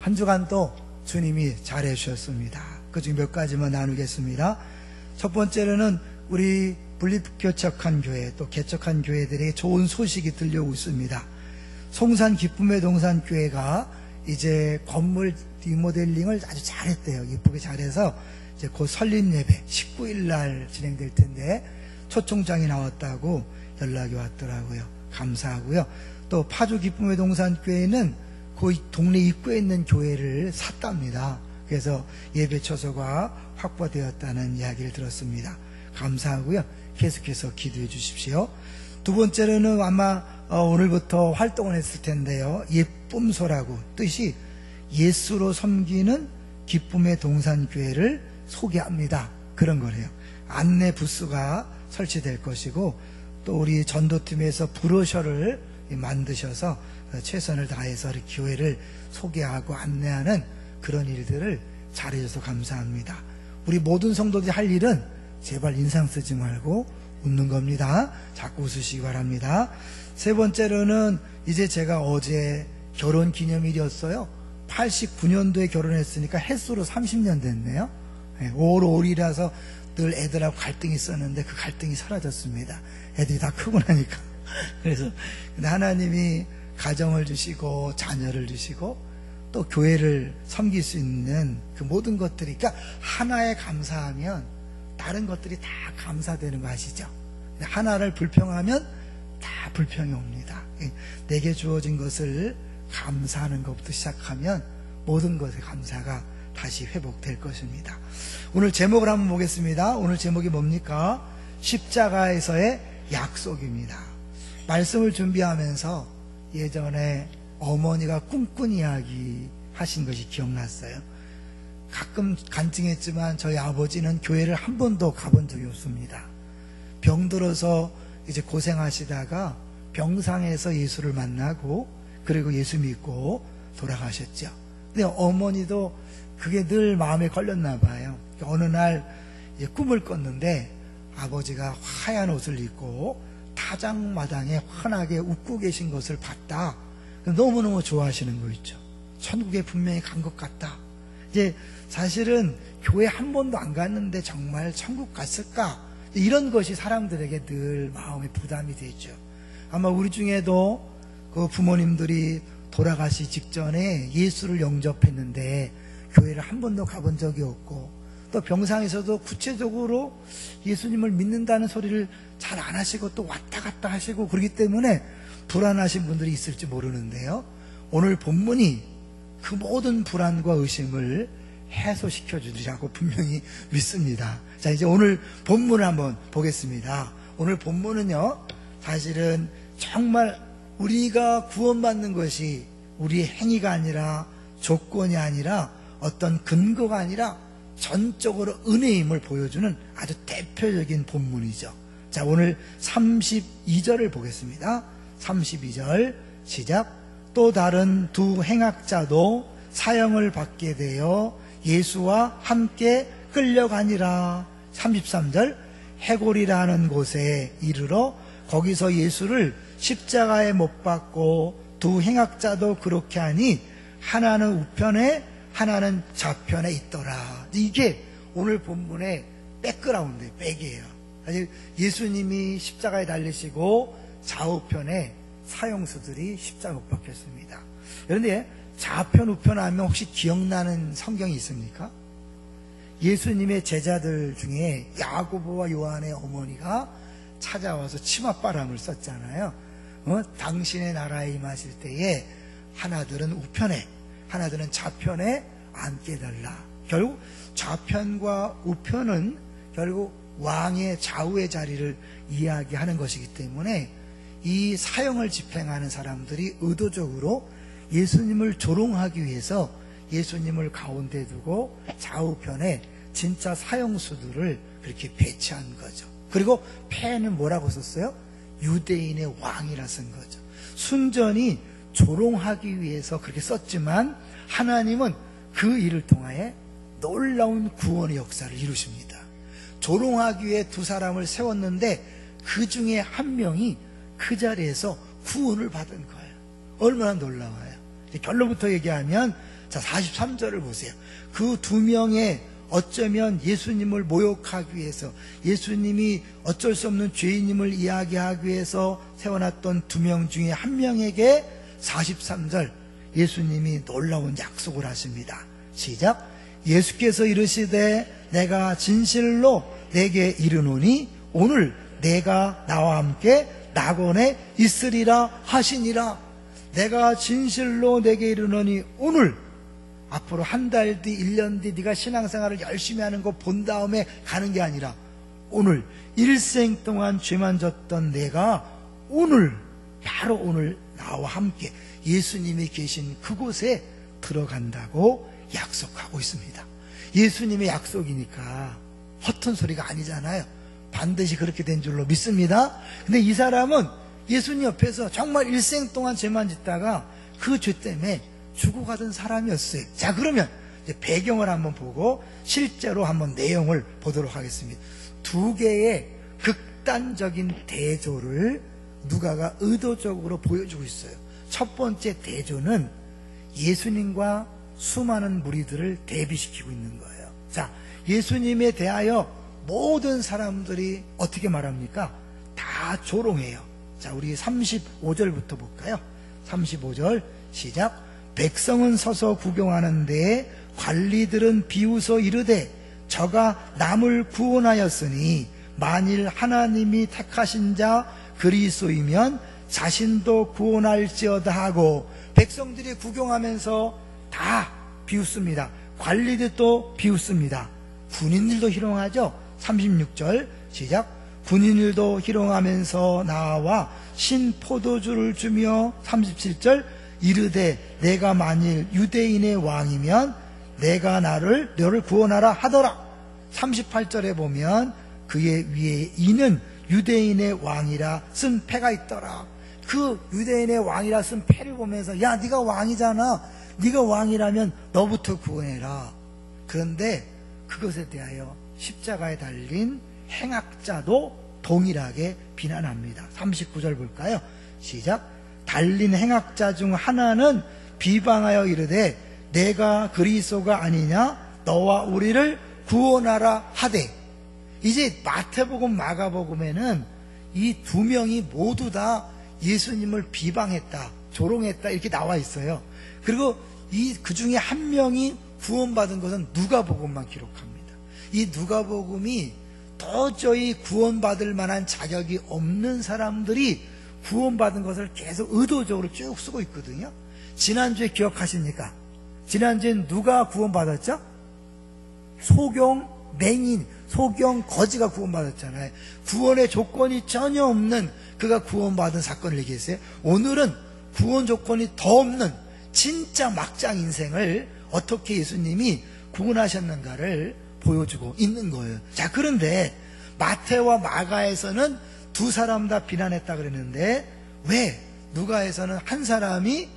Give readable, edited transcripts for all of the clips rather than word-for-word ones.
한 주간 또 주님이 잘해 주셨습니다. 그중 몇 가지만 나누겠습니다. 첫 번째로는 우리 분립교척한 교회, 또 개척한 교회들에게 좋은 소식이 들려오고 있습니다. 송산 기쁨의 동산교회가 이제 건물 리모델링을 아주 잘했대요. 이쁘게 잘해서 이제 곧 설립 예배 19일 날 진행될 텐데 초청장이 나왔다고 연락이 왔더라고요. 감사하고요. 또 파주 기쁨의 동산교회는 그 동네 입구에 있는 교회를 샀답니다. 그래서 예배 처소가 확보되었다는 이야기를 들었습니다. 감사하고요. 계속해서 기도해 주십시오. 두 번째로는 아마 오늘부터 활동을 했을 텐데요. 예쁨소라고 뜻이 예수로 섬기는 기쁨의 동산교회를 소개합니다. 그런 거래요. 안내 부스가 설치될 것이고 또 우리 전도팀에서 브로셔를 만드셔서 최선을 다해서 교회를 소개하고 안내하는 그런 일들을 잘해줘서 감사합니다. 우리 모든 성도들이 할 일은 제발 인상 쓰지 말고 웃는 겁니다. 자꾸 웃으시기 바랍니다. 세 번째로는 이제 제가 어제 결혼 기념일이었어요. 89년도에 결혼했으니까 햇수로 30년 됐네요. 5월 5일이라서 늘 애들하고 갈등이 있었는데 그 갈등이 사라졌습니다. 애들이 다 크고 나니까. 그래서 근데 하나님이 가정을 주시고 자녀를 주시고 또 교회를 섬길 수 있는 그 모든 것들이, 그러니까 하나에 감사하면 다른 것들이 다 감사되는 거 아시죠? 하나를 불평하면 다 불평이 옵니다. 내게 주어진 것을 감사하는 것부터 시작하면 모든 것의 감사가 다시 회복될 것입니다. 오늘 제목을 한번 보겠습니다. 오늘 제목이 뭡니까? 십자가에서의 약속입니다. 말씀을 준비하면서 예전에 어머니가 꿈꾼 이야기 하신 것이 기억났어요. 가끔 간증했지만 저희 아버지는 교회를 한 번도 가본 적이 없습니다. 병들어서 이제 고생하시다가 병상에서 예수를 만나고 그리고 예수 믿고 돌아가셨죠. 근데 어머니도 그게 늘 마음에 걸렸나 봐요. 어느 날 이제 꿈을 꿨는데 아버지가 하얀 옷을 입고 타작마당에 환하게 웃고 계신 것을 봤다. 너무너무 좋아하시는 거 있죠. 천국에 분명히 간 것 같다. 이제 사실은 교회 한 번도 안 갔는데 정말 천국 갔을까? 이런 것이 사람들에게 늘 마음에 부담이 되죠. 아마 우리 중에도 그 부모님들이 돌아가시 직전에 예수를 영접했는데 교회를 한 번도 가본 적이 없고 또 병상에서도 구체적으로 예수님을 믿는다는 소리를 잘 안 하시고 또 왔다 갔다 하시고 그렇기 때문에 불안하신 분들이 있을지 모르는데요. 오늘 본문이 그 모든 불안과 의심을 해소시켜 주리라고 분명히 믿습니다. 자, 이제 오늘 본문을 한번 보겠습니다. 오늘 본문은요, 사실은 정말 우리가 구원받는 것이 우리의 행위가 아니라 조건이 아니라 어떤 근거가 아니라 전적으로 은혜임을 보여주는 아주 대표적인 본문이죠. 자, 오늘 32절을 보겠습니다. 32절 시작. 또 다른 두 행악자도 사형을 받게 되어 예수와 함께 끌려가니라. 33절. 해골이라는 곳에 이르러 거기서 예수를 십자가에 못 박고 두 행악자도 그렇게 하니 하나는 우편에 하나는 좌편에 있더라. 이게 오늘 본문의 백그라운드, 백이에요. 예수님이 십자가에 달리시고 좌우편에 사형수들이 십자가 못 박혔습니다. 그런데 좌편 우편 하면 혹시 기억나는 성경이 있습니까? 예수님의 제자들 중에 야고보와 요한의 어머니가 찾아와서 치맛바람을 썼잖아요. 당신의 나라에 임하실 때에 하나들은 우편에 하나들은 좌편에 앉게 해달라. 결국 좌편과 우편은 결국 왕의 좌우의 자리를 이야기하는 것이기 때문에 이 사형을 집행하는 사람들이 의도적으로 예수님을 조롱하기 위해서 예수님을 가운데 두고 좌우편에 진짜 사형수들을 그렇게 배치한 거죠. 그리고 폐는 뭐라고 썼어요? 유대인의 왕이라 쓴 거죠. 순전히 조롱하기 위해서 그렇게 썼지만 하나님은 그 일을 통하여 놀라운 구원의 역사를 이루십니다. 조롱하기 위해 두 사람을 세웠는데 그 중에 한 명이 그 자리에서 구원을 받은 거예요. 얼마나 놀라워요. 결론부터 얘기하면 자, 43절을 보세요. 그 두 명의 어쩌면 예수님을 모욕하기 위해서, 예수님이 어쩔 수 없는 죄인임을 이야기하기 위해서 세워놨던 두 명 중에 한 명에게 43절 예수님이 놀라운 약속을 하십니다. 시작. 예수께서 이르시되 내가 진실로 내게 이르노니 오늘 내가 나와 함께 낙원에 있으리라 하시니라. 내가 진실로 내게 이르노니 오늘, 앞으로 한 달 뒤, 1년 뒤 네가 신앙생활을 열심히 하는 거 본 다음에 가는 게 아니라 오늘, 일생 동안 죄만 졌던 내가 오늘, 바로 오늘 나와 함께 예수님이 계신 그곳에 들어간다고 약속하고 있습니다. 예수님의 약속이니까 허튼 소리가 아니잖아요. 반드시 그렇게 된 줄로 믿습니다. 근데 이 사람은 예수님 옆에서 정말 일생 동안 죄만 짓다가 그 죄 때문에 죽어가던 사람이었어요. 자, 그러면 이제 배경을 한번 보고 실제로 한번 내용을 보도록 하겠습니다. 두 개의 극단적인 대조를 누가가 의도적으로 보여주고 있어요. 첫 번째 대조는 예수님과 수많은 무리들을 대비시키고 있는 거예요. 자, 예수님에 대하여 모든 사람들이 어떻게 말합니까? 다 조롱해요. 자, 우리 35절부터 볼까요? 35절 시작. 백성은 서서 구경하는데 관리들은 비웃어 이르되 저가 남을 구원하였으니 만일 하나님이 택하신 자 그리스도이면 자신도 구원할지어다 하고, 백성들이 구경하면서 다 비웃습니다. 관리들도 비웃습니다. 군인들도 희롱하죠. 36절 시작. 군인들도 희롱하면서 나와 신 포도주를 주며 37절 이르되 내가 만일 유대인의 왕이면 내가 너를 구원하라 하더라. 38절에 보면 그의 위에 이는 유대인의 왕이라 쓴 패가 있더라. 그 유대인의 왕이라 쓴 패를 보면서 야, 네가 왕이잖아, 네가 왕이라면 너부터 구원해라. 그런데 그것에 대하여 십자가에 달린 행악자도 동일하게 비난합니다. 39절 볼까요? 시작. 달린 행악자 중 하나는 비방하여 이르되 내가 그리스도가 아니냐 너와 우리를 구원하라 하되. 이제 마태복음 마가복음에는 이 두 명이 모두 다 예수님을 비방했다, 조롱했다 이렇게 나와 있어요. 그리고 그 중에 한 명이 구원받은 것은 누가복음만 기록합니다. 이 누가복음이 도저히 구원받을 만한 자격이 없는 사람들이 구원받은 것을 계속 의도적으로 쭉 쓰고 있거든요. 지난주에 기억하십니까? 지난주에 누가 구원받았죠? 소경 맹인, 소경 거지가 구원받았잖아요. 구원의 조건이 전혀 없는 그가 구원받은 사건을 얘기했어요. 오늘은 구원 조건이 더 없는 진짜 막장 인생을 어떻게 예수님이 구원하셨는가를 보여주고 있는 거예요. 자, 그런데 마태와 마가에서는 두 사람 다 비난했다 그랬는데 왜 누가에서는 한 사람이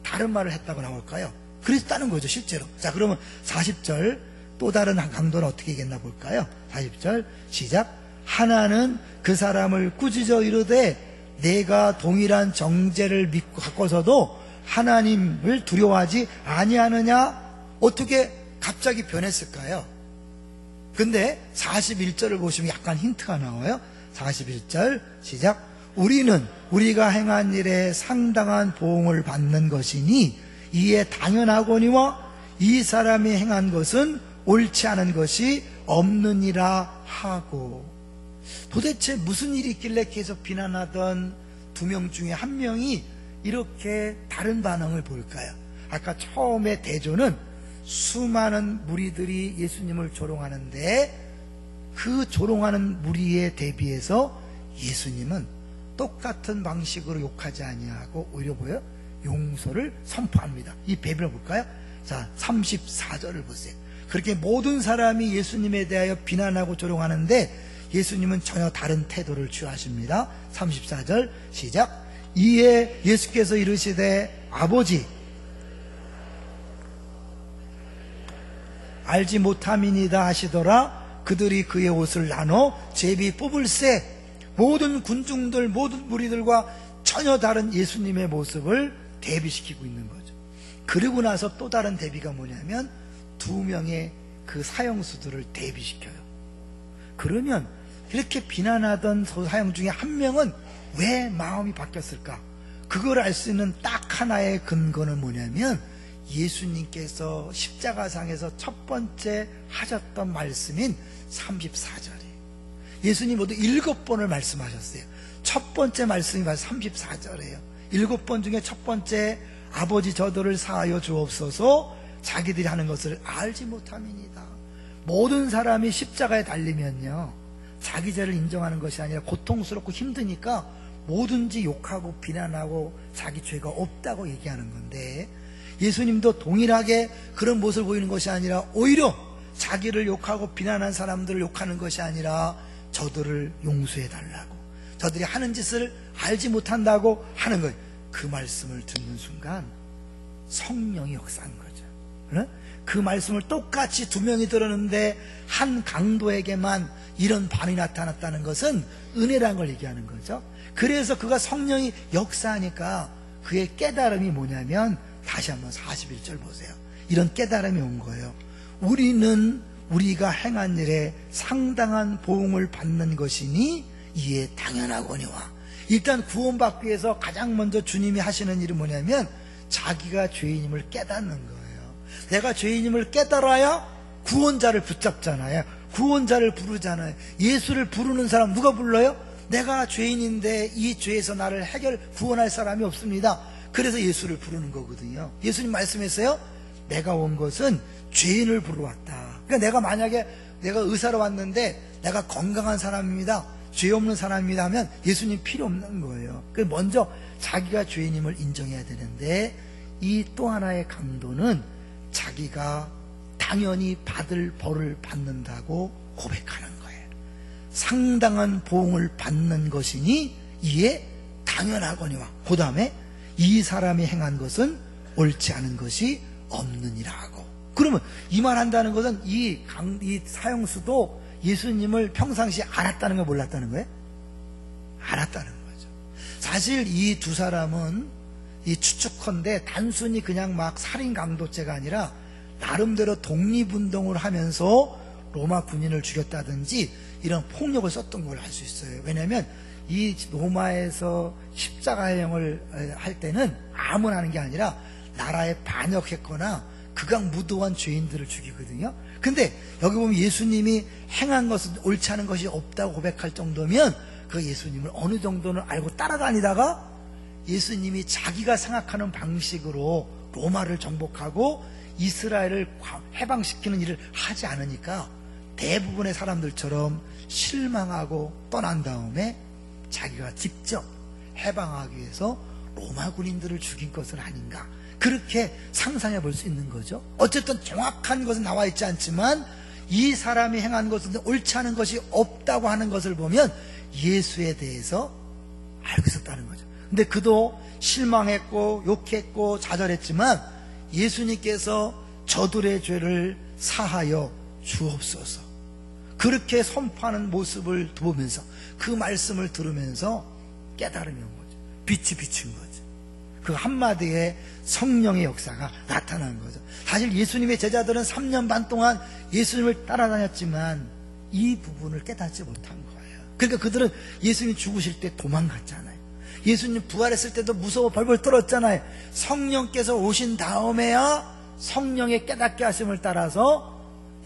다른 말을 했다고 나올까요? 그랬다는 거죠, 실제로. 자, 그러면 40절 또 다른 강도는 어떻게 얘기했나 볼까요? 40절 시작. 하나는 그 사람을 꾸짖어 이르되 내가 동일한 정죄를 믿고 갖고서도 하나님을 두려워하지 아니하느냐. 어떻게 갑자기 변했을까요? 근데 41절을 보시면 약간 힌트가 나와요. 41절 시작. 우리는 우리가 행한 일에 상당한 보응을 받는 것이니 이에 당연하거니와 이 사람이 행한 것은 옳지 않은 것이 없느니라 하고. 도대체 무슨 일이 있길래 계속 비난하던 두 명 중에 한 명이 이렇게 다른 반응을 보일까요? 아까 처음에 대조는 수많은 무리들이 예수님을 조롱하는데 그 조롱하는 무리에 대비해서 예수님은 똑같은 방식으로 욕하지 아니하고 오히려 뭐예요? 용서를 선포합니다. 이 배경을 볼까요? 자, 34절을 보세요. 그렇게 모든 사람이 예수님에 대하여 비난하고 조롱하는데 예수님은 전혀 다른 태도를 취하십니다. 34절 시작. 이에 예수께서 이르시되 아버지 알지 못함이니이다 하시더라. 그들이 그의 옷을 나눠 제비 뽑을새. 모든 군중들, 모든 무리들과 전혀 다른 예수님의 모습을 대비시키고 있는 거죠. 그러고 나서 또 다른 대비가 뭐냐면 2명의 그 사형수들을 대비시켜요. 그러면 이렇게 비난하던 사형 중에 한 명은 왜 마음이 바뀌었을까? 그걸 알 수 있는 딱 하나의 근거는 뭐냐면 예수님께서 십자가상에서 첫 번째 하셨던 말씀인 34절이에요. 예수님 모두 7번을 말씀하셨어요. 첫 번째 말씀이 바로 34절이에요. 7번 중에 첫 번째, 아버지 저들을 사하여 주옵소서, 자기들이 하는 것을 알지 못함이니이다. 모든 사람이 십자가에 달리면요, 자기 죄를 인정하는 것이 아니라 고통스럽고 힘드니까 뭐든지 욕하고 비난하고 자기 죄가 없다고 얘기하는 건데, 예수님도 동일하게 그런 모습을 보이는 것이 아니라 오히려 자기를 욕하고 비난한 사람들을 욕하는 것이 아니라 저들을 용서해 달라고, 저들이 하는 짓을 알지 못한다고 하는 거예요. 그 말씀을 듣는 순간 성령이 역사한 거죠. 그 말씀을 똑같이 2명이 들었는데 한 강도에게만 이런 반응이 나타났다는 것은 은혜라는 걸 얘기하는 거죠. 그래서 그가 성령이 역사하니까 그의 깨달음이 뭐냐면, 다시 한번 41절 보세요. 이런 깨달음이 온 거예요. 우리는 우리가 행한 일에 상당한 보응을 받는 것이니 이에 당연하거니와. 일단 구원받기 위해서 가장 먼저 주님이 하시는 일은 뭐냐면 자기가 죄인임을 깨닫는 거예요. 내가 죄인임을 깨달아야 구원자를 붙잡잖아요. 구원자를 부르잖아요. 예수를 부르는 사람 누가 불러요? 내가 죄인인데 이 죄에서 나를 구원할 사람이 없습니다. 그래서 예수를 부르는 거거든요. 예수님 말씀했어요. 내가 온 것은 죄인을 부르러 왔다. 그러니까 내가 만약에 내가 의사로 왔는데 내가 건강한 사람입니다, 죄 없는 사람입니다 하면 예수님 필요 없는 거예요. 그래서 먼저 자기가 죄인임을 인정해야 되는데, 이 또 하나의 강도는 자기가 당연히 받을 벌을 받는다고 고백하는 거예요. 상당한 보응을 받는 것이니 이에 당연하거니와, 그 다음에 이 사람이 행한 것은 옳지 않은 것이 없느니라 하고. 그러면 이 말 한다는 것은 이 사형수도 예수님을 평상시에 알았다는 거, 몰랐다는 거예요? 알았다는 거죠. 사실 이 두 사람은 이 추측컨대 단순히 그냥 막 살인 강도죄가 아니라 나름대로 독립운동을 하면서 로마 군인을 죽였다든지 이런 폭력을 썼던 걸 알 수 있어요. 왜냐하면 이 로마에서 십자가형을 할 때는 아무나 하는 게 아니라 나라에 반역했거나 극악무도한 죄인들을 죽이거든요. 근데 여기 보면 예수님이 행한 것은 옳지 않은 것이 없다고 고백할 정도면 그 예수님을 어느 정도는 알고 따라다니다가 예수님이 자기가 생각하는 방식으로 로마를 정복하고 이스라엘을 해방시키는 일을 하지 않으니까 대부분의 사람들처럼 실망하고 떠난 다음에 자기가 직접 해방하기 위해서 로마 군인들을 죽인 것은 아닌가, 그렇게 상상해 볼 수 있는 거죠. 어쨌든 정확한 것은 나와 있지 않지만 이 사람이 행한 것은 옳지 않은 것이 없다고 하는 것을 보면 예수에 대해서 알고 있었다는 거죠. 근데 그도 실망했고 욕했고 좌절했지만 예수님께서 저들의 죄를 사하여 주옵소서, 그렇게 선포하는 모습을 보면서 그 말씀을 들으면서 깨달음이 온 거죠. 빛이 비친 거죠. 그 한마디에 성령의 역사가 나타난 거죠. 사실 예수님의 제자들은 3년 반 동안 예수님을 따라다녔지만 이 부분을 깨닫지 못한 거예요. 그러니까 그들은 예수님 죽으실 때 도망갔잖아요. 예수님 부활했을 때도 무서워 벌벌 떨었잖아요. 성령께서 오신 다음에야 성령의 깨닫게 하심을 따라서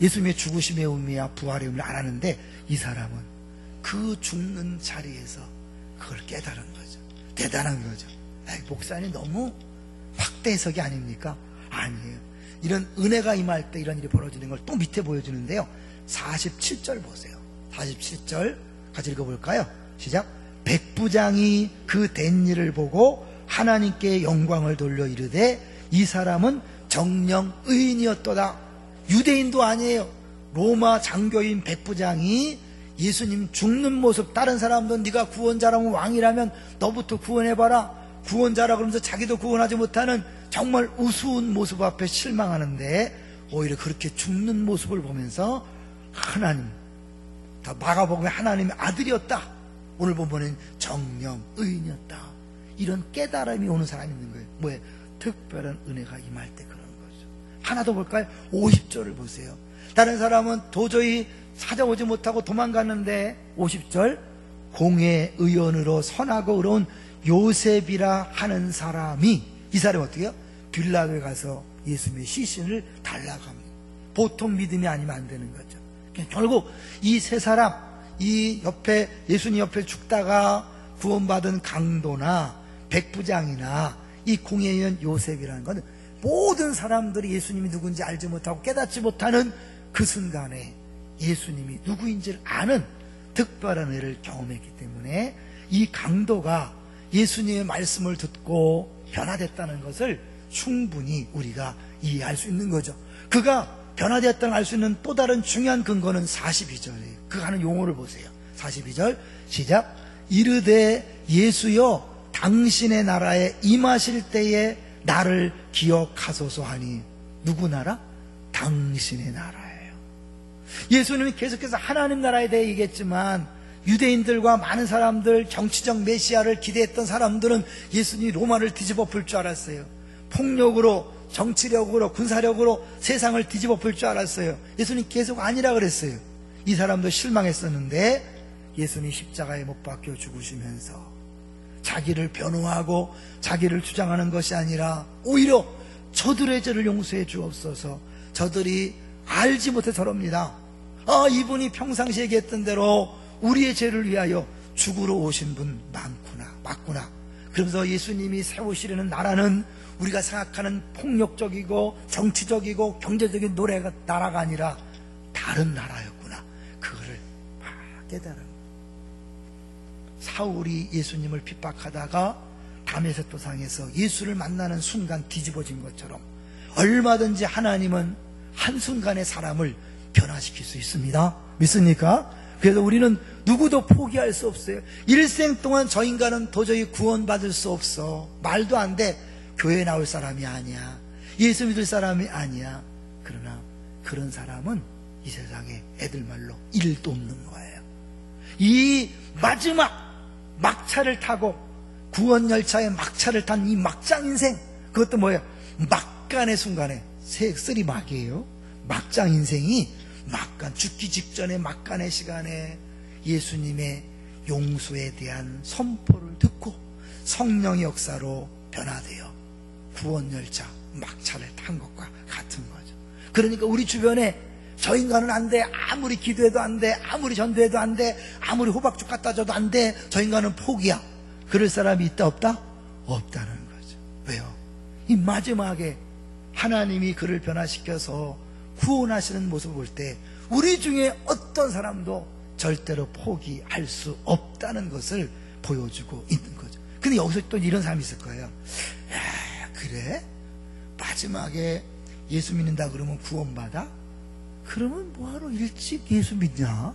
예수님의 죽으심의 의미와 부활의 의미를 알았는데, 이 사람은 그 죽는 자리에서 그걸 깨달은 거죠. 대단한 거죠. 목사님 너무 확대 해석이 아닙니까? 아니에요. 이런 은혜가 임할 때 이런 일이 벌어지는 걸 또 밑에 보여주는데요. 47절 보세요. 47절 같이 읽어볼까요? 시작. 백부장이 그 된 일을 보고 하나님께 영광을 돌려 이르되 이 사람은 정령 의인이었도다. 유대인도 아니에요. 로마 장교인 백부장이 예수님 죽는 모습, 다른 사람도 네가 구원자라면, 왕이라면 너부터 구원해봐라, 구원자라 그러면서 자기도 구원하지 못하는 정말 우스운 모습 앞에 실망하는데, 오히려 그렇게 죽는 모습을 보면서 하나님, 다 마가복음에 하나님의 아들이었다, 오늘 보면은 정령 의인이었다, 이런 깨달음이 오는 사람이 있는 거예요. 뭐예요? 특별한 은혜가 임할 때 그런 거죠. 하나 더 볼까요? 50절을 보세요. 다른 사람은 도저히 찾아오지 못하고 도망갔는데 50절, 공의 의원으로 선하고 의로운 요셉이라 하는 사람이, 이 사람이 어떻게 해요? 빌라도에 가서 예수님의 시신을 달라고 합니다. 보통 믿음이 아니면 안 되는 거죠. 결국 이 세 사람, 이 옆에 예수님 옆에 죽다가 구원받은 강도나 백부장이나 이 공의 의원 요셉이라는 건 모든 사람들이 예수님이 누군지 알지 못하고 깨닫지 못하는 그 순간에 예수님이 누구인지를 아는 특별한 은혜를 경험했기 때문에 이 강도가 예수님의 말씀을 듣고 변화됐다는 것을 충분히 우리가 이해할 수 있는 거죠. 그가 변화되었다는 알 수 있는 또 다른 중요한 근거는 42절이에요. 그가 하는 용어를 보세요. 42절 시작. 이르되 예수여 당신의 나라에 임하실 때에 나를 기억하소서 하니, 누구 나라? 당신의 나라예요. 예수님이 계속해서 하나님 나라에 대해 얘기했지만 유대인들과 많은 사람들, 정치적 메시아를 기대했던 사람들은 예수님이 로마를 뒤집어 풀 줄 알았어요. 폭력으로, 정치력으로, 군사력으로 세상을 뒤집어 풀 줄 알았어요. 예수님 계속 아니라 그랬어요. 이 사람도 실망했었는데 예수님 십자가에 못 박혀 죽으시면서 자기를 변호하고 자기를 주장하는 것이 아니라 오히려 저들의 죄를 용서해 주옵소서, 저들이 알지 못해 저럽니다. 이분이 평상시에 얘기했던 대로 우리의 죄를 위하여 죽으러 오신 분 맞구나. 그러면서 예수님이 세우시려는 나라는 우리가 생각하는 폭력적이고 정치적이고 경제적인 나라가 아니라 다른 나라였구나. 그거를 막 깨달은. 사울이 예수님을 핍박하다가 다메섹 도상에서 예수를 만나는 순간 뒤집어진 것처럼 얼마든지 하나님은 한순간에 사람을 변화시킬 수 있습니다. 믿습니까? 그래서 우리는 누구도 포기할 수 없어요. 일생 동안 저 인간은 도저히 구원받을 수 없어. 말도 안 돼. 교회 나올 사람이 아니야. 예수 믿을 사람이 아니야. 그러나 그런 사람은 이 세상에 애들 말로 일도 없는 거예요. 이 마지막 막차를 타고 구원 열차의 막차를 탄 이 막장 인생, 그것도 뭐예요? 막간의 순간에, 쓰리 막이에요. 막장 인생이 막간, 죽기 직전의 막간의 시간에 예수님의 용서에 대한 선포를 듣고 성령의 역사로 변화되어 구원 열차 막차를 탄 것과 같은 거죠. 그러니까 우리 주변에 저 인간은 안 돼, 아무리 기도해도 안 돼, 아무리 전도해도 안 돼, 아무리 호박죽 갖다 줘도 안 돼, 저 인간은 포기야. 그럴 사람이 있다 없다? 없다는 거죠. 왜요? 이 마지막에 하나님이 그를 변화시켜서 구원하시는 모습을 볼 때 우리 중에 어떤 사람도 절대로 포기할 수 없다는 것을 보여주고 있는 거죠. 근데 여기서 또 이런 사람이 있을 거예요. 야, 그래? 마지막에 예수 믿는다 그러면 구원받아? 그러면 뭐하러 일찍 예수 믿냐?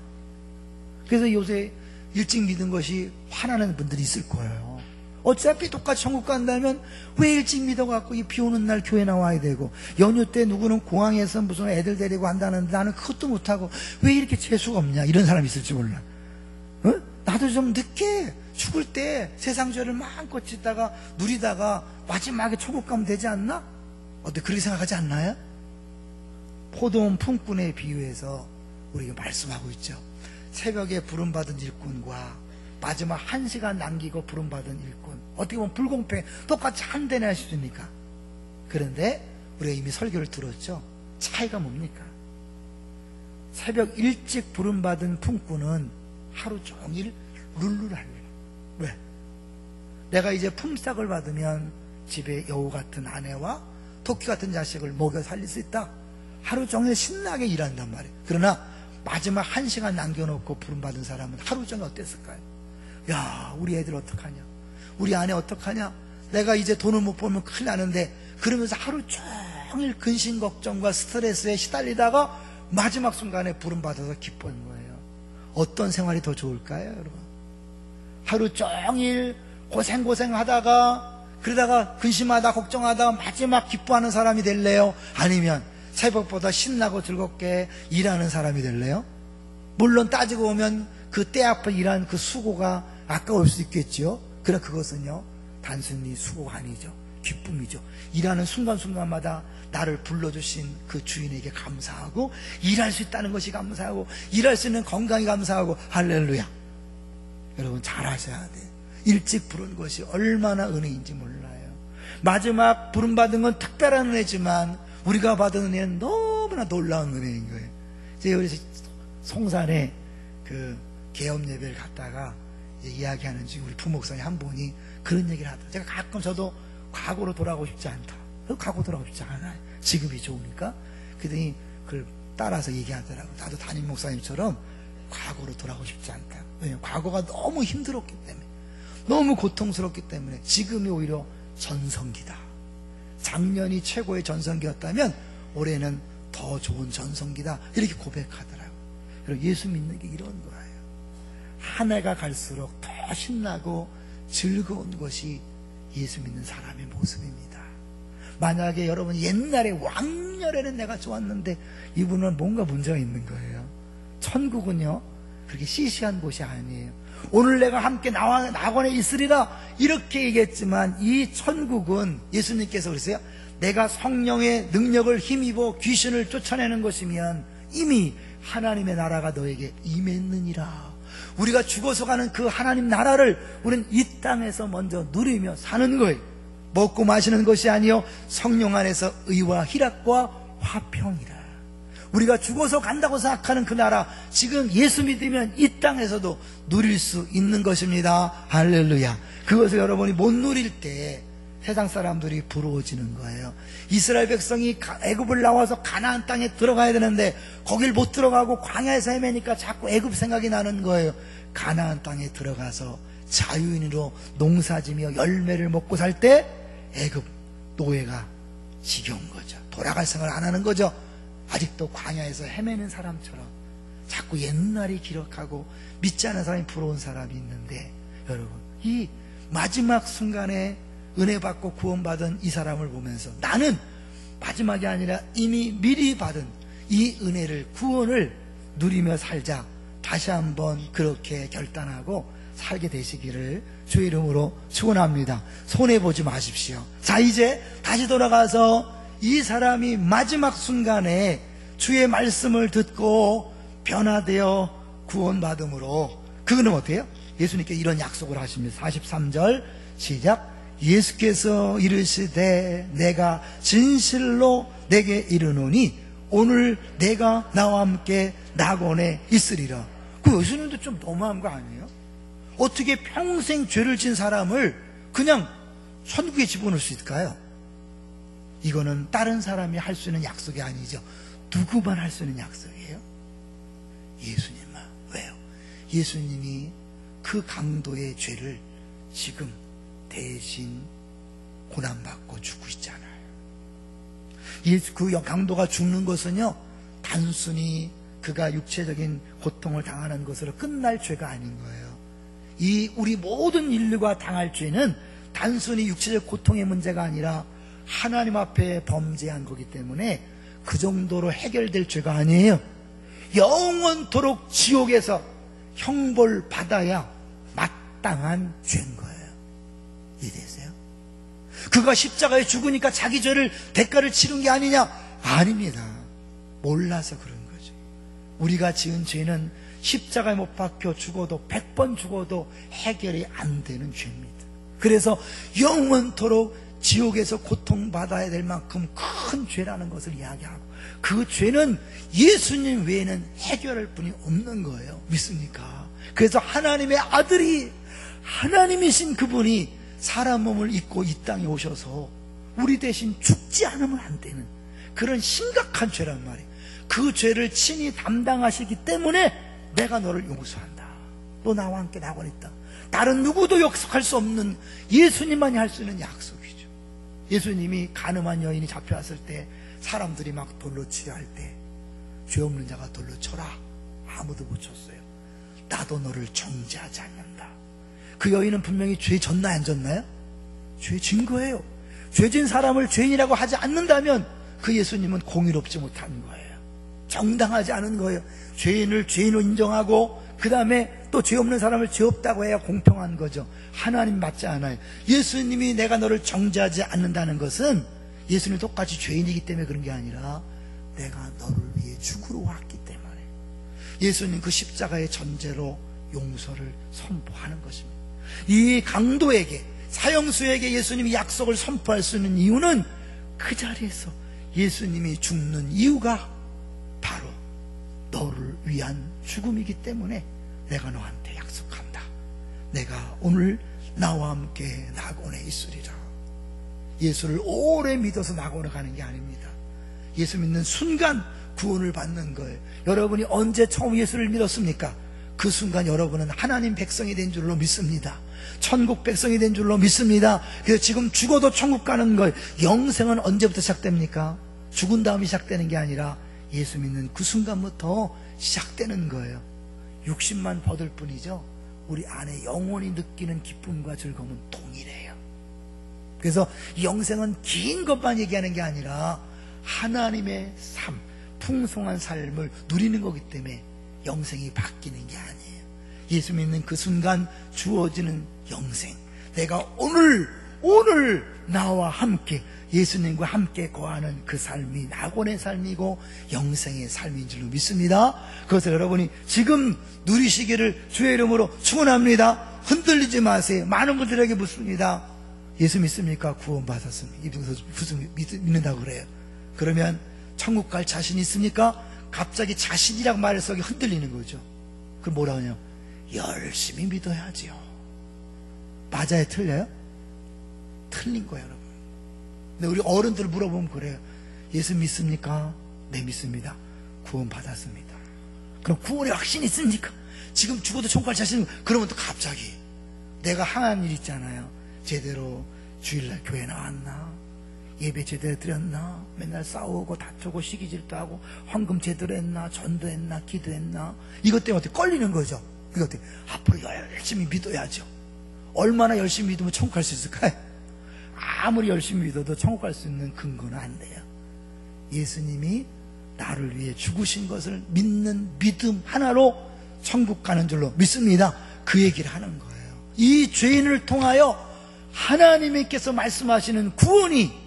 그래서 요새 일찍 믿은 것이 화나는 분들이 있을 거예요. 어차피 똑같이 천국 간다면 왜 일찍 믿어갖고 이 비 오는 날 교회 나와야 되고, 연휴 때 누구는 공항에서 무슨 애들 데리고 한다는데 나는 그것도 못하고 왜 이렇게 재수가 없냐, 이런 사람이 있을지 몰라. 나도 좀 늦게 죽을 때 세상 죄를 마음껏 짓다가 누리다가 마지막에 천국 가면 되지 않나? 어때, 그렇게 생각하지 않나요? 포도원 품꾼에 비유해서 우리가 말씀하고 있죠. 새벽에 부름받은 일꾼과 마지막 1시간 남기고 부름받은 일꾼, 어떻게 보면 불공평해. 똑같이 한 대나 할 수 있습니까? 그런데 우리가 이미 설교를 들었죠. 차이가 뭡니까? 새벽 일찍 부름받은 품꾼은 하루 종일 룰루랄라. 왜? 내가 이제 품삯을 받으면 집에 여우 같은 아내와 토끼 같은 자식을 먹여 살릴 수 있다. 하루 종일 신나게 일한단 말이에요. 그러나 마지막 1시간 남겨놓고 부름받은 사람은 하루 종일 어땠을까요? 야, 우리 애들 어떡하냐, 우리 아내 어떡하냐, 내가 이제 돈을 못 벌면 큰일 나는데, 그러면서 하루 종일 근심 걱정과 스트레스에 시달리다가 마지막 순간에 부름받아서 기뻐하는 거예요. 어떤 생활이 더 좋을까요, 여러분? 하루 종일 고생하다가 그러다가 근심하다 걱정하다가 마지막 기뻐하는 사람이 될래요? 아니면 새벽보다 신나고 즐겁게 일하는 사람이 될래요? 물론 따지고 보면 그 때 앞에 일한 그 수고가 아까울 수 있겠죠. 그러나 그것은요, 단순히 수고가 아니죠. 기쁨이죠. 일하는 순간순간마다 나를 불러주신 그 주인에게 감사하고, 일할 수 있다는 것이 감사하고, 일할 수 있는 건강이 감사하고, 할렐루야. 여러분 잘하셔야 돼요. 일찍 부른 것이 얼마나 은혜인지 몰라요. 마지막 부름받은 건 특별한 은혜지만 우리가 받은 은혜는 너무나 놀라운 은혜인 거예요. 제가 우리 송산에 그 개업 예배를 갔다가 이야기하는 중에 우리 부목사님 한 분이 그런 얘기를 하더라고요. 제가 가끔 저도 과거로 돌아가고 싶지 않다. 과거 돌아가고 싶지 않아요. 지금이 좋으니까. 그랬더니 그걸 따라서 얘기하더라고요. 나도 담임 목사님처럼 과거로 돌아가고 싶지 않다. 왜냐하면 과거가 너무 힘들었기 때문에, 너무 고통스럽기 때문에 지금이 오히려 전성기다. 작년이 최고의 전성기였다면 올해는 더 좋은 전성기다. 이렇게 고백하더라고요. 여러분, 예수 믿는 게 이런 거예요. 한 해가 갈수록 더 신나고 즐거운 것이 예수 믿는 사람의 모습입니다. 만약에 여러분 옛날에 왕년에는 내가 좋았는데 이분은 뭔가 문제가 있는 거예요. 천국은요 그렇게 시시한 곳이 아니에요. 오늘 내가 함께 낙원에 있으리라 이렇게 얘기했지만, 이 천국은 예수님께서 그랬어요. 내가 성령의 능력을 힘입어 귀신을 쫓아내는 것이면 이미 하나님의 나라가 너에게 임했느니라. 우리가 죽어서 가는 그 하나님 나라를 우리는 이 땅에서 먼저 누리며 사는 거예요. 먹고 마시는 것이 아니요 성령 안에서 의와 희락과 화평이라. 우리가 죽어서 간다고 생각하는 그 나라, 지금 예수 믿으면 이 땅에서도 누릴 수 있는 것입니다. 할렐루야. 그것을 여러분이 못 누릴 때 세상 사람들이 부러워지는 거예요. 이스라엘 백성이 애굽을 나와서 가나안 땅에 들어가야 되는데 거길 못 들어가고 광야에서 헤매니까 자꾸 애굽 생각이 나는 거예요. 가나안 땅에 들어가서 자유인으로 농사지며 열매를 먹고 살 때 애굽 노예가 지겨운 거죠. 돌아갈 생각을 안 하는 거죠. 아직도 광야에서 헤매는 사람처럼 자꾸 옛날이 기록하고 믿지 않는 사람이 부러운 사람이 있는데, 여러분 이 마지막 순간에 은혜 받고 구원받은 이 사람을 보면서 나는 마지막이 아니라 이미 미리 받은 이 은혜를, 구원을 누리며 살자. 다시 한번 그렇게 결단하고 살게 되시기를 주의 이름으로 축원합니다. 손해보지 마십시오. 자, 이제 다시 돌아가서 이 사람이 마지막 순간에 주의 말씀을 듣고 변화되어 구원받음으로, 그거는 어때요? 예수님께 이런 약속을 하십니다. 43절 시작. 예수께서 이르시되 내가 진실로 내게 이르노니 오늘 내가 나와 함께 낙원에 있으리라. 그 예수님도 좀 너무한 거 아니에요? 어떻게 평생 죄를 진 사람을 그냥 천국에 집어넣을 수 있을까요? 이거는 다른 사람이 할 수 있는 약속이 아니죠. 누구만 할 수 있는 약속이에요? 예수님만. 왜요? 예수님이 그 강도의 죄를 지금 대신 고난받고 죽고 있잖아요. 그 강도가 죽는 것은요 단순히 그가 육체적인 고통을 당하는 것으로 끝날 죄가 아닌 거예요. 이 우리 모든 인류가 당할 죄는 단순히 육체적 고통의 문제가 아니라 하나님 앞에 범죄한 거기 때문에 그 정도로 해결될 죄가 아니에요. 영원토록 지옥에서 형벌 받아야 마땅한 죄인 거예요. 이해되세요? 그가 십자가에 죽으니까 자기 죄를 대가를 치른 게 아니냐? 아닙니다. 몰라서 그런 거죠. 우리가 지은 죄는 십자가에 못 박혀 죽어도 100번 죽어도 해결이 안 되는 죄입니다. 그래서 영원토록 지옥에서 고통받아야 될 만큼 큰 죄라는 것을 이야기하고, 그 죄는 예수님 외에는 해결할 분이 없는 거예요. 믿습니까? 그래서 하나님의 아들이, 하나님이신 그분이 사람 몸을 입고 이 땅에 오셔서 우리 대신 죽지 않으면 안 되는 그런 심각한 죄란 말이에요. 그 죄를 친히 담당하시기 때문에 내가 너를 용서한다. 너 나와 함께 낙원에 있다. 다른 누구도 약속할 수 없는, 예수님만이 할 수 있는 약속이죠. 예수님이 가늠한 여인이 잡혀왔을 때 사람들이 막 돌로 치려 할 때 죄 없는 자가 돌로 쳐라. 아무도 못 쳤어요. 나도 너를 정죄하지 않는다. 그 여인은 분명히 죄 졌나요, 안 졌나요? 죄 진 거예요. 죄 진 사람을 죄인이라고 하지 않는다면 그 예수님은 공의롭지 못한 거예요. 정당하지 않은 거예요. 죄인을 죄인으로 인정하고 그 다음에 또 죄 없는 사람을 죄 없다고 해야 공평한 거죠. 하나님 맞지 않아요. 예수님이 내가 너를 정죄하지 않는다는 것은 예수님이 똑같이 죄인이기 때문에 그런 게 아니라 내가 너를 위해 죽으러 왔기 때문에 예수님 그 십자가의 전제로 용서를 선포하는 것입니다. 이 강도에게, 사형수에게 예수님이 약속을 선포할 수 있는 이유는 그 자리에서 예수님이 죽는 이유가 바로 너를 위한 죽음이기 때문에 내가 너한테 약속한다. 내가 오늘 나와 함께 낙원에 있으리라. 예수를 오래 믿어서 낙원에 가는 게 아닙니다. 예수 믿는 순간 구원을 받는 거예요. 여러분이 언제 처음 예수를 믿었습니까? 그 순간 여러분은 하나님 백성이 된 줄로 믿습니다. 천국 백성이 된 줄로 믿습니다. 그래서 지금 죽어도 천국 가는 걸, 영생은 언제부터 시작됩니까? 죽은 다음에 시작되는 게 아니라 예수 믿는 그 순간부터 시작되는 거예요. 60만 버들 뿐이죠. 우리 안에 영원히 느끼는 기쁨과 즐거움은 동일해요. 그래서 영생은 긴 것만 얘기하는 게 아니라 하나님의 삶, 풍성한 삶을 누리는 거기 때문에 영생이 바뀌는 게 아니에요. 예수 믿는 그 순간 주어지는 영생, 내가 오늘 나와 함께 예수님과 함께 거하는 그 삶이 낙원의 삶이고 영생의 삶인 줄로 믿습니다. 그것을 여러분이 지금 누리시기를 주의 이름으로 축원합니다. 흔들리지 마세요. 많은 분들에게 묻습니다. 예수 믿습니까? 구원 받았습니다. 믿는다고 그래요. 그러면 천국 갈 자신 있습니까? 갑자기 자신이라고 말해서 흔들리는 거죠. 그럼 뭐라 하냐? 열심히 믿어야지요. 맞아요? 틀려요? 틀린 거예요, 여러분. 근데 우리 어른들 물어보면 그래요. 예수 믿습니까? 네, 믿습니다. 구원 받았습니다. 그럼 구원의 확신이 있습니까? 지금 죽어도 천국 갈 자신, 그러면 또 갑자기 내가 항한 일 있잖아요. 제대로 주일날 교회 나왔나? 예배 제대로 드렸나? 맨날 싸우고 다투고 시기질도 하고 헌금 제대로 했나? 전도했나? 기도했나? 이것 때문에 어떻게 걸리는 거죠. 이것 때문에 앞으로 열심히 믿어야죠. 얼마나 열심히 믿으면 천국 갈 수 있을까요? 아무리 열심히 믿어도 천국 갈 수 있는 근거는 안 돼요. 예수님이 나를 위해 죽으신 것을 믿는 믿음 하나로 천국 가는 줄로 믿습니다. 그 얘기를 하는 거예요. 이 죄인을 통하여 하나님께서 말씀하시는 구원이,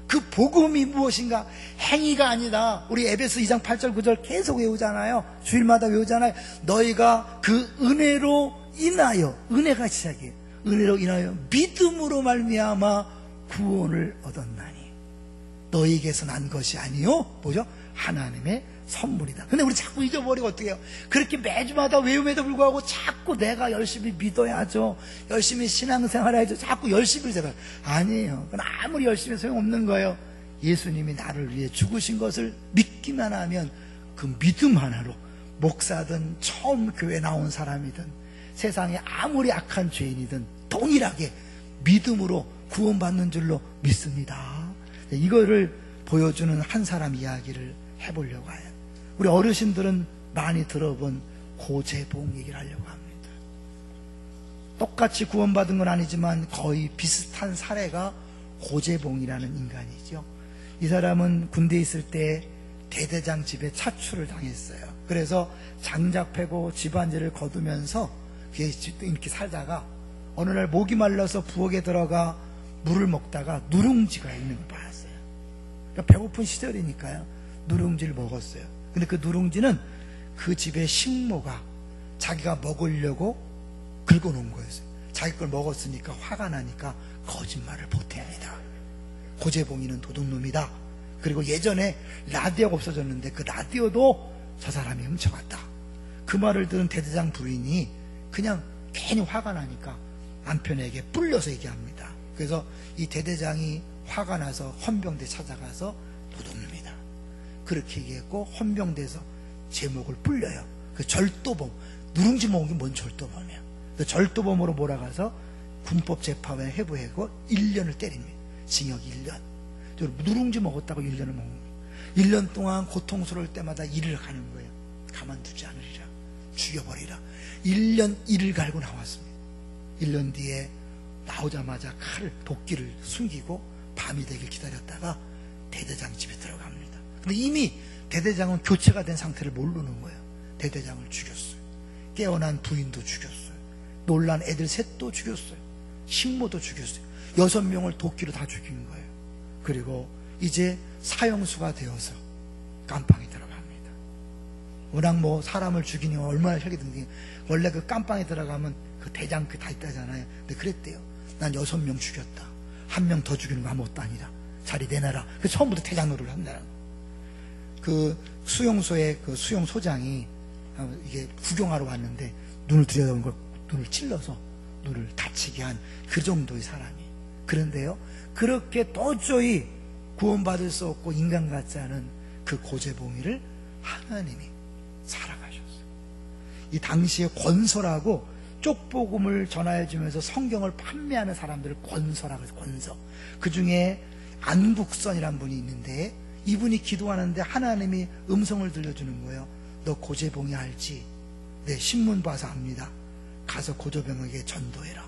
그 복음이 무엇인가? 행위가 아니다. 우리 에베소 2장 8절 9절 계속 외우잖아요. 주일마다 외우잖아요. 너희가 그 은혜로 인하여, 은혜가 시작이에요. 은혜로 인하여 믿음으로 말미암아 구원을 얻었나니 너희에게서 난 것이 아니요, 뭐죠? 하나님의 선물이다. 근데 우리 자꾸 잊어버리고 어떻게 해요? 그렇게 매주마다 외움에도 불구하고 자꾸 내가 열심히 믿어야죠, 열심히 신앙생활 해야죠, 자꾸 열심히 생각. 아니에요. 그건 아무리 열심히 소용없는 거예요. 예수님이 나를 위해 죽으신 것을 믿기만 하면 그 믿음 하나로 목사든 처음 교회 나온 사람이든 세상에 아무리 악한 죄인이든 동일하게 믿음으로 구원받는 줄로 믿습니다. 이거를 보여주는 한 사람 이야기를 해보려고 해요. 우리 어르신들은 많이 들어본 고재봉 얘기를 하려고 합니다. 똑같이 구원받은 건 아니지만 거의 비슷한 사례가 고재봉이라는 인간이죠. 이 사람은 군대에 있을 때 대대장 집에 차출을 당했어요. 그래서 장작 패고 집안일을 거두면서 이렇게 살다가 어느 날 목이 말라서 부엌에 들어가 물을 먹다가 누룽지가 있는 걸 봤어요. 그러니까 배고픈 시절이니까요, 누룽지를 먹었어요. 근데 그 누룽지는 그 집의 식모가 자기가 먹으려고 긁어놓은 거였어요. 자기 걸 먹었으니까 화가 나니까 거짓말을 보탭니다. 고재봉이는 도둑놈이다. 그리고 예전에 라디오가 없어졌는데 그 라디오도 저 사람이 훔쳐갔다. 그 말을 들은 대대장 부인이 그냥 괜히 화가 나니까 남편에게 뿔려서 얘기합니다. 그래서 이 대대장이 화가 나서 헌병대 찾아가서 도둑놈이다 그렇게 얘기했고, 헌병대에서 제목을 뿔려요. 그 절도범, 누룽지 먹은 게 뭔 절도범이야. 그 절도범으로 몰아가서 군법 재판에 회부하고 1년을 때립니다. 징역 1년. 누룽지 먹었다고 1년을 먹는 거예요. 1년 동안 고통스러울 때마다 일을 가는 거예요. 가만두지 않으리라, 죽여버리라. 1년 일을 갈고 나왔습니다. 1년 뒤에 나오자마자 도끼를 숨기고 밤이 되길 기다렸다가 대대장 집에 들어갑니다. 근데 이미 대대장은 교체가 된 상태를 모르는 거예요. 대대장을 죽였어요. 깨어난 부인도 죽였어요. 놀란 애들 셋도 죽였어요. 식모도 죽였어요. 6명을 도끼로 다 죽인 거예요. 그리고 이제 사형수가 되어서 깜빵에 들어갑니다. 워낙 뭐 사람을 죽이니 얼마나 혈기든지, 원래 그 깜빵에 들어가면 그 대장 그 다 있다잖아요. 근데 그랬대요. 난 6명 죽였다. 1명 더 죽이는 거 아무것도 아니다. 자리 내놔라. 그 처음부터 대장 노릇을 한다는 거예요. 그 수용소의 그 수용소장이 이게 구경하러 왔는데 눈을 들여다본 걸 눈을 찔러서 눈을 다치게 한 그 정도의 사람이에요. 그런데요, 그렇게 도저히 구원받을 수 없고 인간 같지 않은 그 고재봉이를 하나님이 살아가셨어요. 이 당시에 권서라고 쪽복음을 전하여주면서 성경을 판매하는 사람들을 권서라고 해서 권서. 그 중에 안국선이라는 분이 있는데, 이분이 기도하는데 하나님이 음성을 들려주는 거예요. 너 고재봉이 알지? 네, 신문 봐서 압니다. 가서 고재봉에게 전도해라.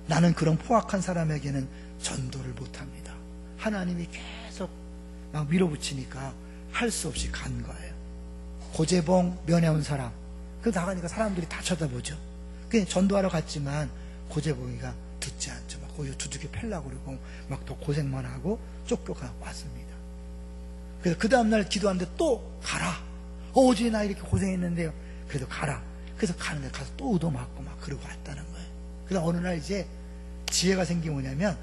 나는 그런 포악한 사람에게는 전도를 못합니다. 하나님이 계속 막 밀어붙이니까 할 수 없이 간 거예요. 고재봉 면회 온 사람, 그 나가니까 사람들이 다 쳐다보죠. 그냥 전도하러 갔지만 고재봉이가 듣지 않죠. 막 거기서 두둑이 펴려고 그러고 막 더 고생만 하고 쫓겨가 왔습니다. 그래서 그 다음날 기도하는데 또 가라. 어제 나 이렇게 고생했는데요. 그래도 가라. 그래서 가는데 가서 또 얻어맞고 막 그러고 왔다는 거예요. 그래서 어느 날 이제 지혜가 생긴 뭐냐면,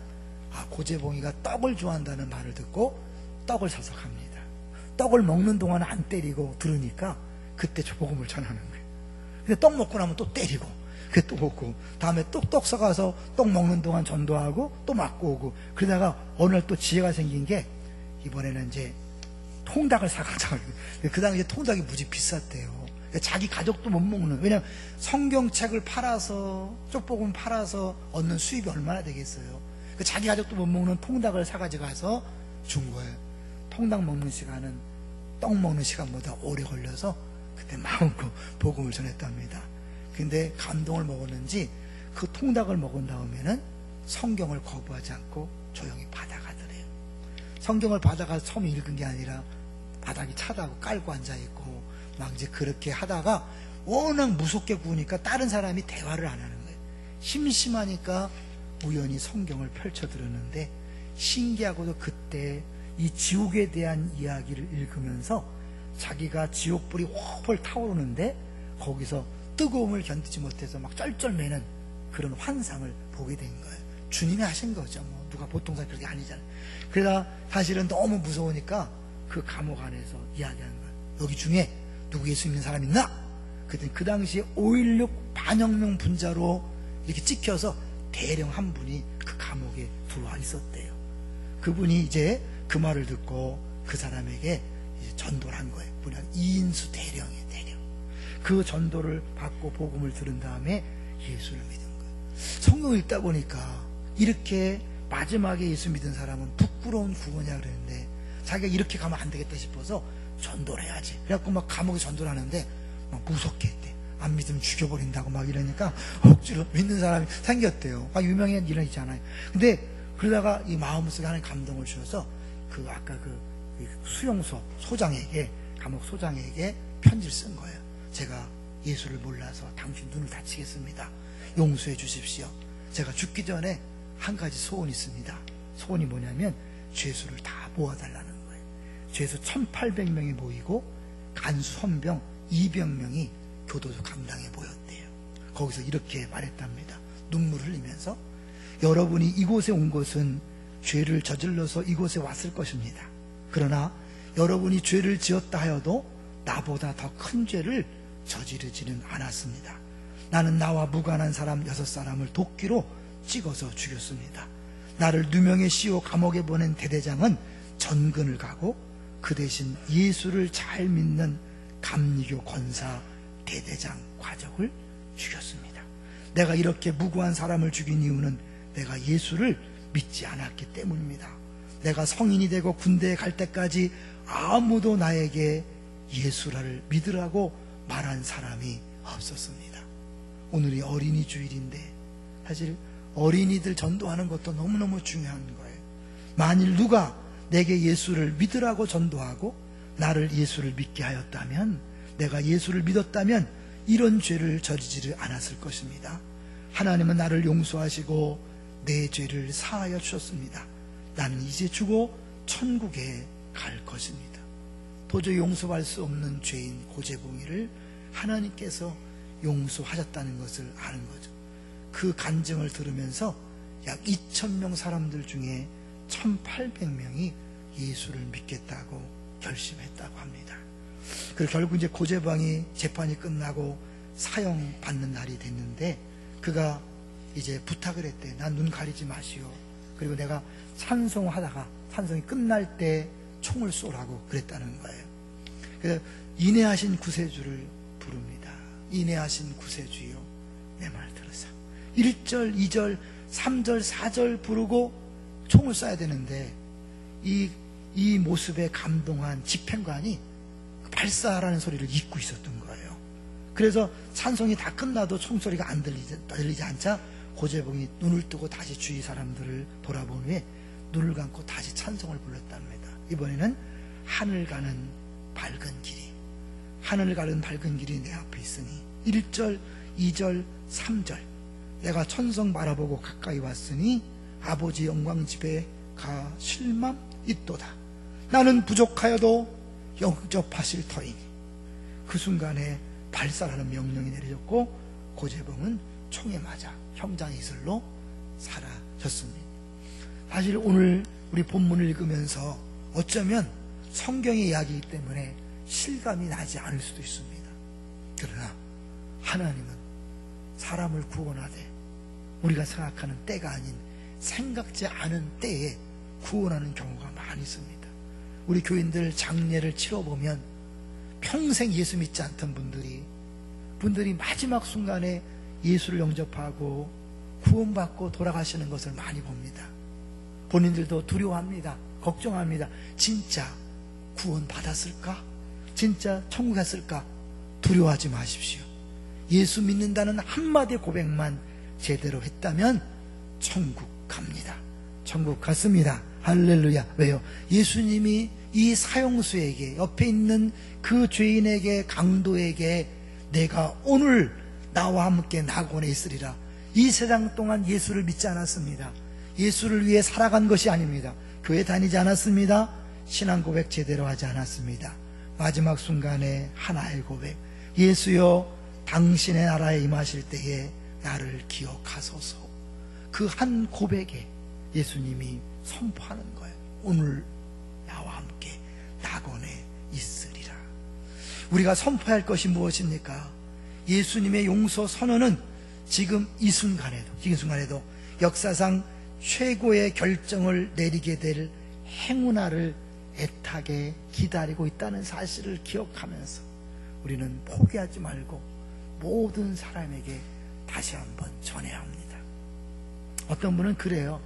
고재봉이가 떡을 좋아한다는 말을 듣고 떡을 사서 갑니다. 떡을 먹는 동안 안 때리고 들으니까 그때 복음을 전하는 거예요. 근데 떡 먹고 나면 또 때리고, 그게 또 먹고, 다음에 또 떡 사가서 떡 먹는 동안 전도하고 또 맞고 오고, 그러다가 어느 날 또 지혜가 생긴 게, 이번에는 이제 통닭을 사가자. 그 당시에 통닭이 무지 비쌌대요. 자기 가족도 못 먹는, 왜냐면 성경책을 팔아서, 쪽복음 팔아서 얻는 수입이 얼마나 되겠어요. 자기 가족도 못 먹는 통닭을 사가지고 가서 준 거예요. 통닭 먹는 시간은 떡 먹는 시간보다 오래 걸려서 그때 마음껏 복음을 전했답니다. 근데 감동을 먹었는지 그 통닭을 먹은 다음에는 성경을 거부하지 않고 조용히 받아가더래요. 성경을 받아가서 처음 읽은 게 아니라 바닥이 차다고 깔고 앉아있고 막 이제 그렇게 하다가 워낙 무섭게 구우니까 다른 사람이 대화를 안 하는 거예요. 심심하니까 우연히 성경을 펼쳐 들었는데, 신기하고도 그때 이 지옥에 대한 이야기를 읽으면서 자기가 지옥불이 훨훨 타오르는데 거기서 뜨거움을 견디지 못해서 막 쩔쩔매는 그런 환상을 보게 된 거예요. 주님이 하신 거죠. 뭐 누가 보통 사람 그렇게 아니잖아요. 그러다 사실은 너무 무서우니까 그 감옥 안에서 이야기하는 거예요. 여기 중에 누구 예수 믿는 사람 있나? 그랬더니 그 당시에 5.16 반혁명 분자로 이렇게 찍혀서 대령 한 분이 그 감옥에 들어와 있었대요. 그분이 이제 그 말을 듣고 그 사람에게 이제 전도를 한 거예요. 그분이 이인수 대령이에요. 대령. 그 전도를 받고 복음을 들은 다음에 예수를 믿은 거예요. 성경 읽다 보니까 이렇게 마지막에 예수 믿은 사람은 부끄러운 구원이야 그랬는데, 자기가 이렇게 가면 안 되겠다 싶어서 전도를 해야지. 그래갖고 막 감옥에 전도를 하는데 막 무섭게 했대. 안 믿으면 죽여버린다고 막 이러니까 억지로 믿는 사람이 생겼대요. 막 유명한 일은 있잖아요. 근데 그러다가 이 마음속에 하나님 감동을 주셔서 그 아까 그 수용소 소장에게, 감옥 소장에게 편지를 쓴 거예요. 제가 예수를 몰라서 당신 눈을 다치겠습니다. 용서해 주십시오. 제가 죽기 전에 한 가지 소원이 있습니다. 소원이 뭐냐면 죄수를 다 모아달라는 거예요. 죄수 1800명이 모이고 간수 헌병 200명이 교도소 강당에 모였대요. 거기서 이렇게 말했답니다. 눈물을 흘리면서, 여러분이 이곳에 온 것은 죄를 저질러서 이곳에 왔을 것입니다. 그러나 여러분이 죄를 지었다 하여도 나보다 더 큰 죄를 저지르지는 않았습니다. 나는 나와 무관한 사람 6사람을 도끼로 찍어서 죽였습니다. 나를 누명에 씌워 감옥에 보낸 대대장은 전근을 가고 그 대신 예수를 잘 믿는 감리교 권사 대대장 과적을 죽였습니다. 내가 이렇게 무고한 사람을 죽인 이유는 내가 예수를 믿지 않았기 때문입니다. 내가 성인이 되고 군대에 갈 때까지 아무도 나에게 예수를 믿으라고 말한 사람이 없었습니다. 오늘이 어린이 주일인데 사실 어린이들 전도하는 것도 너무너무 중요한 거예요. 만일 누가 내게 예수를 믿으라고 전도하고 나를 예수를 믿게 하였다면, 내가 예수를 믿었다면 이런 죄를 저지르지 않았을 것입니다. 하나님은 나를 용서하시고 내 죄를 사하여 주셨습니다. 나는 이제 죽어 천국에 갈 것입니다. 도저히 용서할 수 없는 죄인 고재봉이를 하나님께서 용서하셨다는 것을 아는 거죠. 그 간증을 들으면서 약 2,000명 사람들 중에 1,800명이 예수를 믿겠다고 결심했다고 합니다. 그리고 결국 이제 고재봉이 재판이 끝나고 사형받는 날이 됐는데 그가 이제 부탁을 했대. 난 눈 가리지 마시오. 그리고 내가 찬송하다가 찬송이 끝날 때 총을 쏘라고 그랬다는 거예요. 그래서 인내하신 구세주를 부릅니다. 인내하신 구세주여 내 말 들으사. 1절, 2절, 3절, 4절 부르고 총을 쏴야 되는데 이 모습에 감동한 집행관이 발사하라는 소리를 잊고 있었던 거예요. 그래서 찬송이 다 끝나도 총소리가 안 들리지 않자 고재봉이 눈을 뜨고 다시 주위 사람들을 돌아본 후에 눈을 감고 다시 찬송을 불렀답니다. 이번에는 하늘 가는 밝은 길이, 하늘 가는 밝은 길이 내 앞에 있으니 1절, 2절, 3절 내가 천성 바라보고 가까이 왔으니 아버지 영광 집에 가 실망 있도다. 나는 부족하여도 영접하실 터이니. 그 순간에 발사라는 명령이 내려졌고 고재봉은 총에 맞아 형장 이슬로 사라졌습니다. 사실 오늘 우리 본문을 읽으면서 어쩌면 성경의 이야기이기 때문에 실감이 나지 않을 수도 있습니다. 그러나 하나님은 사람을 구원하되 우리가 생각하는 때가 아닌 생각지 않은 때에 구원하는 경우가 많이 있습니다. 우리 교인들 장례를 치러보면 평생 예수 믿지 않던 분들이 마지막 순간에 예수를 영접하고 구원받고 돌아가시는 것을 많이 봅니다. 본인들도 두려워합니다. 걱정합니다. 진짜 구원 받았을까? 진짜 천국 갔을까? 두려워하지 마십시오. 예수 믿는다는 한마디 고백만 제대로 했다면 천국 갑니다. 천국 갔습니다. 할렐루야. 왜요? 예수님이 이 사형수에게, 옆에 있는 그 죄인에게, 강도에게 내가 오늘 나와 함께 낙원에 있으리라. 이 세상 동안 예수를 믿지 않았습니다. 예수를 위해 살아간 것이 아닙니다. 교회 다니지 않았습니다. 신앙 고백 제대로 하지 않았습니다. 마지막 순간에 하나의 고백. 예수여 당신의 나라에 임하실 때에 나를 기억하소서. 그 한 고백에 예수님이 선포하는 거예요. 오늘 나와 함께 낙원에 있으리라. 우리가 선포할 것이 무엇입니까? 예수님의 용서 선언은 지금 이 순간에도 역사상 최고의 결정을 내리게 될 행운아를 애타게 기다리고 있다는 사실을 기억하면서 우리는 포기하지 말고 모든 사람에게 다시 한번 전해야 합니다. 어떤 분은 그래요.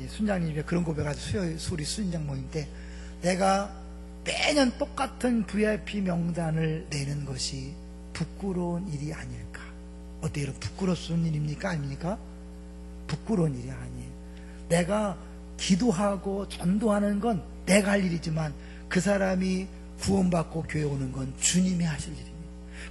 순장님 집에 그런 고백하죠. 수리 순장 모임 때 내가 매년 똑같은 VIP 명단을 내는 것이 부끄러운 일이 아닐까. 어때요? 부끄러운 일입니까? 아닙니까? 부끄러운 일이 아니에요. 내가 기도하고 전도하는 건 내가 할 일이지만 그 사람이 구원받고 교회 오는 건 주님이 하실 일입니다.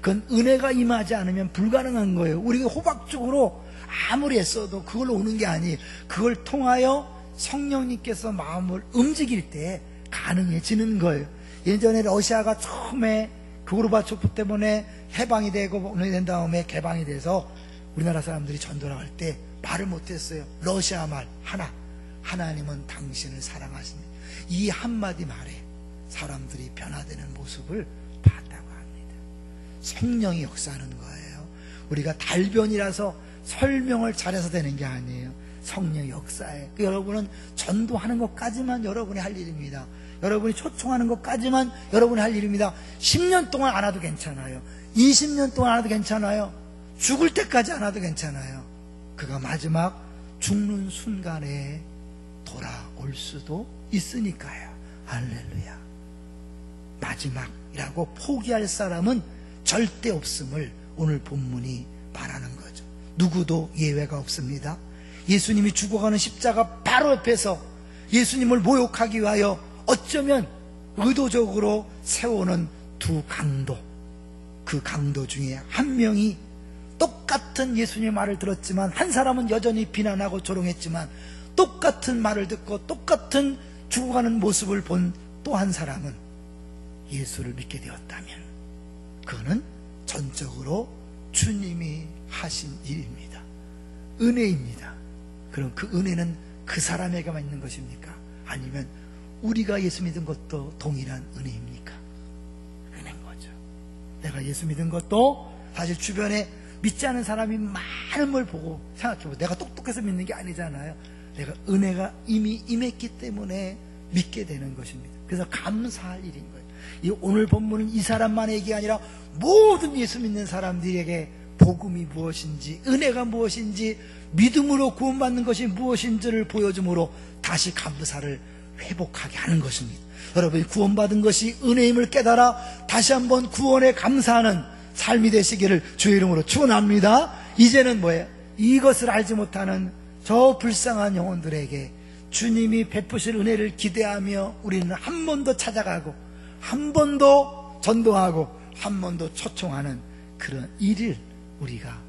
그건 은혜가 임하지 않으면 불가능한 거예요. 우리가 호박죽으로 아무리 애써도 그걸로 오는 게 아니에요. 그걸 통하여 성령님께서 마음을 움직일 때 가능해지는 거예요. 예전에 러시아가 처음에 고르바초프 때문에 해방이 되고 된 다음에 개방이 돼서 우리나라 사람들이 전도를 할 때 말을 못했어요. 러시아 말 하나. 하나님은 당신을 사랑하십니다. 이 한마디 말에 사람들이 변화되는 모습을 봤다고 합니다. 성령이 역사하는 거예요. 우리가 달변이라서 설명을 잘해서 되는 게 아니에요. 성령 역사에. 여러분은 전도하는 것까지만 여러분이 할 일입니다. 여러분이 초청하는 것까지만 여러분이 할 일입니다. 10년 동안 안 와도 괜찮아요. 20년 동안 안 와도 괜찮아요. 죽을 때까지 안 와도 괜찮아요. 그가 마지막 죽는 순간에 돌아올 수도 있으니까요. 할렐루야. 마지막이라고 포기할 사람은 절대 없음을 오늘 본문이 말하는 거죠. 누구도 예외가 없습니다. 예수님이 죽어가는 십자가 바로 옆에서 예수님을 모욕하기 위하여 어쩌면 의도적으로 세우는 두 강도, 그 그 강도 중에 한 명이 똑같은 예수님의 말을 들었지만, 한 사람은 여전히 비난하고 조롱했지만, 똑같은 말을 듣고 똑같은 죽어가는 모습을 본 또 한 사람은 예수를 믿게 되었다면, 그거는 전적으로 주님이 하신 일입니다. 은혜입니다. 그럼 그 은혜는 그 사람에게만 있는 것입니까? 아니면 우리가 예수 믿은 것도 동일한 은혜입니까? 은혜인 거죠. 내가 예수 믿은 것도 사실 주변에 믿지 않은 사람이 많은 걸 보고 생각해보고, 내가 똑똑해서 믿는 게 아니잖아요. 내가 은혜가 이미 임했기 때문에 믿게 되는 것입니다. 그래서 감사할 일인 거예요. 이 오늘 본문은 이 사람만에게 아니라 모든 예수 믿는 사람들에게 복음이 무엇인지, 은혜가 무엇인지, 믿음으로 구원받는 것이 무엇인지를 보여줌으로 다시 감사를 회복하게 하는 것입니다. 여러분이 구원받은 것이 은혜임을 깨달아 다시 한번 구원에 감사하는 삶이 되시기를 주의 이름으로 축원합니다. 이제는 뭐예요? 이것을 알지 못하는 저 불쌍한 영혼들에게 주님이 베푸실 은혜를 기대하며 우리는 한 번 더 찾아가고, 한 번 더 전도하고, 한 번 더 초청하는 그런 일을 우리가